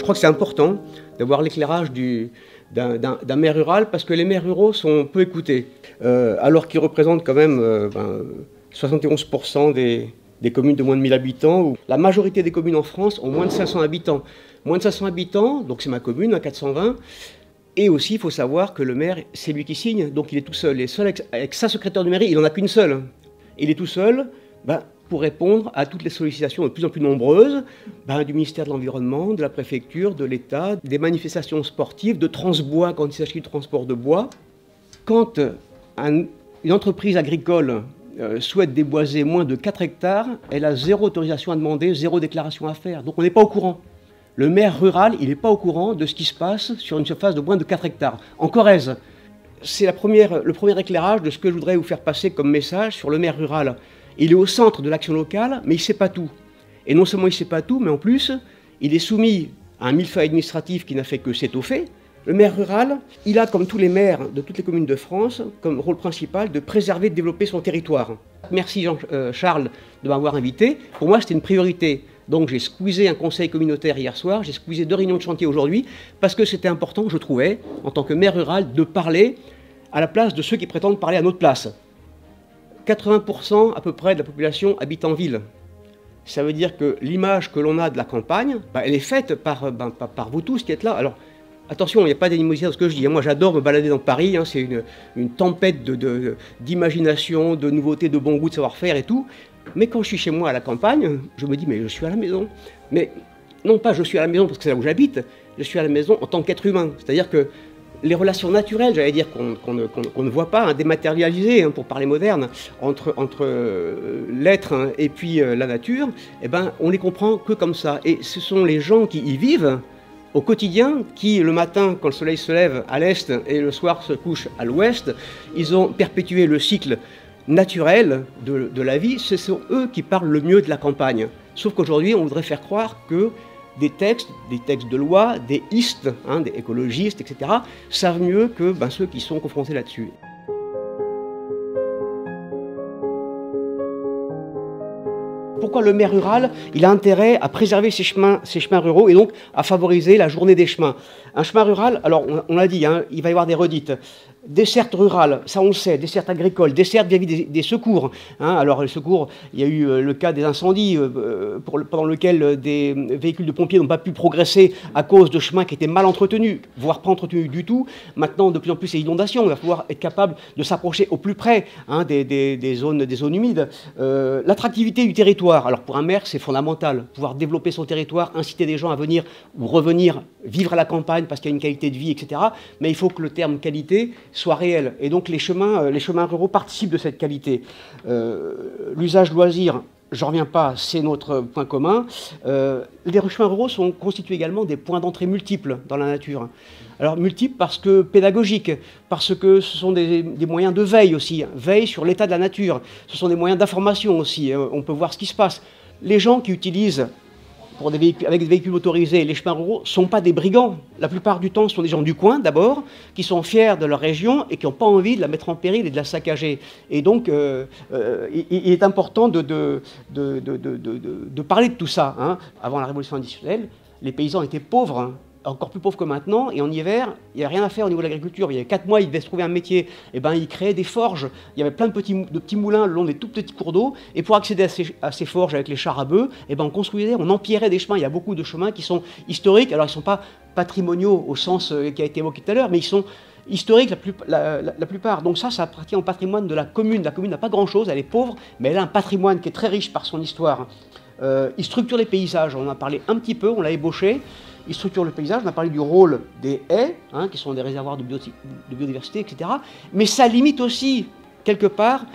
crois que c'est important d'avoir l'éclairage d'un maire rural parce que les maires ruraux sont peu écoutés, alors qu'ils représentent quand même 71% des communes de moins de 1000 habitants. Où la majorité des communes en France ont moins de 500 habitants. Moins de 500 habitants, donc c'est ma commune, à 420. Et aussi, il faut savoir que le maire, c'est lui qui signe, donc il est tout seul. Et seul avec sa secrétaire de mairie, il n'en a qu'une seule. Il est tout seul pour répondre à toutes les sollicitations de plus en plus nombreuses du ministère de l'Environnement, de la préfecture, de l'État, des manifestations sportives, de Transbois quand il s'agit de transport de bois. Quand une entreprise agricole souhaite déboiser moins de 4 hectares, elle a zéro autorisation à demander, zéro déclaration à faire. Donc on n'est pas au courant. Le maire rural, il n'est pas au courant de ce qui se passe sur une surface de moins de 4 hectares. En Corrèze, c'est le premier éclairage de ce que je voudrais vous faire passer comme message sur le maire rural. Il est au centre de l'action locale, mais il ne sait pas tout. Et non seulement il ne sait pas tout, mais en plus, il est soumis à un millefeuille administratif qui n'a fait que s'étoffer. Le maire rural, il a, comme tous les maires de toutes les communes de France, comme rôle principal de préserver et de développer son territoire. Merci Jean-Charles de m'avoir invité. Pour moi, c'était une priorité. Donc j'ai squeezé un conseil communautaire hier soir, j'ai squeezé 2 réunions de chantier aujourd'hui, parce que c'était important, je trouvais, en tant que maire rural, de parler à la place de ceux qui prétendent parler à notre place. 80% à peu près de la population habite en ville. Ça veut dire que l'image que l'on a de la campagne, elle est faite par vous tous qui êtes là. Alors, attention, il n'y a pas d'animosité dans ce que je dis. Moi, j'adore me balader dans Paris. C'est une tempête d'imagination, de nouveautés, de bon goût, de savoir-faire et tout. Mais quand je suis chez moi à la campagne, je me dis, mais je suis à la maison. Mais non pas je suis à la maison parce que c'est là où j'habite, je suis à la maison en tant qu'être humain. C'est-à-dire que les relations naturelles, j'allais dire, qu'on ne voit pas, dématérialisées, pour parler moderne, entre l'être et puis la nature, on les comprend que comme ça. Et ce sont les gens qui y vivent au quotidien, qui le matin, quand le soleil se lève à l'est et le soir se couche à l'ouest, ils ont perpétué le cycle naturel de la vie. Ce sont eux qui parlent le mieux de la campagne. Sauf qu'aujourd'hui, on voudrait faire croire que des textes de loi, des istes, des écologistes, etc., savent mieux que ceux qui sont confrontés là-dessus. Pourquoi le maire rural, il a intérêt à préserver ces chemins ruraux et donc à favoriser la journée des chemins. Un chemin rural, alors on l'a dit, il va y avoir des redites. Desserte rurale, ça on le sait, desserte agricole, desserte vis-à-vis des secours. Alors les secours, il y a eu le cas des incendies pendant lequel des véhicules de pompiers n'ont pas pu progresser à cause de chemins qui étaient mal entretenus, voire pas entretenus du tout. Maintenant, de plus en plus, c'est inondations. Il va falloir être capable de s'approcher au plus près des zones humides. L'attractivité du territoire. Alors pour un maire, c'est fondamental. Pouvoir développer son territoire, inciter des gens à venir ou revenir vivre à la campagne parce qu'il y a une qualité de vie, etc. Mais il faut que le terme qualité soit réel. Et donc les chemins ruraux participent de cette qualité. L'usage loisir, j'en reviens pas, c'est notre point commun. Les chemins ruraux sont constitués également des points d'entrée multiples dans la nature. Alors multiples parce que pédagogiques, parce que ce sont des moyens de veille aussi, veille sur l'état de la nature. Ce sont des moyens d'information aussi, on peut voir ce qui se passe. Les gens qui utilisent avec des véhicules motorisés, les chemins ruraux ne sont pas des brigands. La plupart du temps, ce sont des gens du coin, d'abord, qui sont fiers de leur région et qui n'ont pas envie de la mettre en péril et de la saccager. Et donc, il est important de parler de tout ça. Avant la révolution industrielle, les paysans étaient pauvres, encore plus pauvres que maintenant, et en hiver, il n'y avait rien à faire au niveau de l'agriculture. Il y avait 4 mois, ils devaient se trouver un métier. Et ils créaient des forges. Il y avait plein de petits moulins le long des tout petits cours d'eau. Et pour accéder à ces forges avec les chars à bœufs, on construisait, on empierrait des chemins. Il y a beaucoup de chemins qui sont historiques. Alors, ils ne sont pas patrimoniaux au sens qui a été évoqué tout à l'heure, mais ils sont historiques la plupart. Donc ça appartient au patrimoine de la commune. La commune n'a pas grand-chose, elle est pauvre, mais elle a un patrimoine qui est très riche par son histoire. Il structure les paysages. On en a parlé un petit peu, on l'a ébauché. Il structure le paysage, on a parlé du rôle des haies, qui sont des réservoirs de biodiversité, etc. Mais ça limite aussi, quelque part,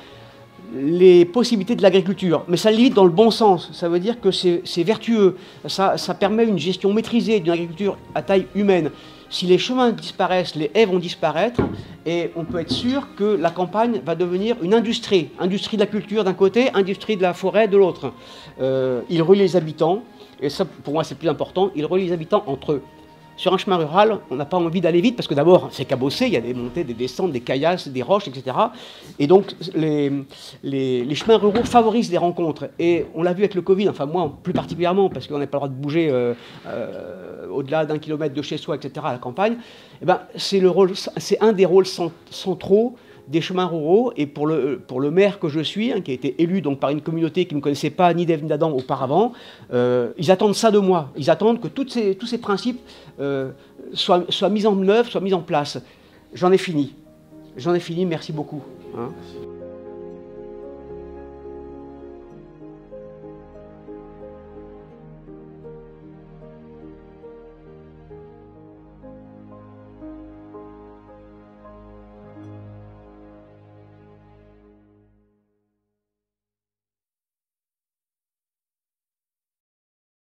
les possibilités de l'agriculture. Mais ça limite dans le bon sens. Ça veut dire que c'est vertueux. Ça permet une gestion maîtrisée d'une agriculture à taille humaine. Si les chemins disparaissent, les haies vont disparaître, et on peut être sûr que la campagne va devenir une industrie. Industrie de la culture d'un côté, industrie de la forêt de l'autre. Il relie les habitants. Et ça, pour moi, c'est plus important, il relie les habitants entre eux. Sur un chemin rural, on n'a pas envie d'aller vite parce que d'abord, c'est cabossé, il y a des montées, des descentes, des caillasses, des roches, etc. Et donc, les chemins ruraux favorisent les rencontres. Et on l'a vu avec le Covid, enfin moi plus particulièrement, parce qu'on n'a pas le droit de bouger au-delà d'1 kilomètre de chez soi, etc., à la campagne. Eh ben, c'est un des rôles centraux des chemins ruraux, et pour le maire que je suis, qui a été élu donc, par une communauté qui ne me connaissait pas ni d'Ève ni d'Adam auparavant, ils attendent ça de moi. Ils attendent que tous ces principes soient mis en œuvre, soient mis en place. J'en ai fini. Merci beaucoup. Hein.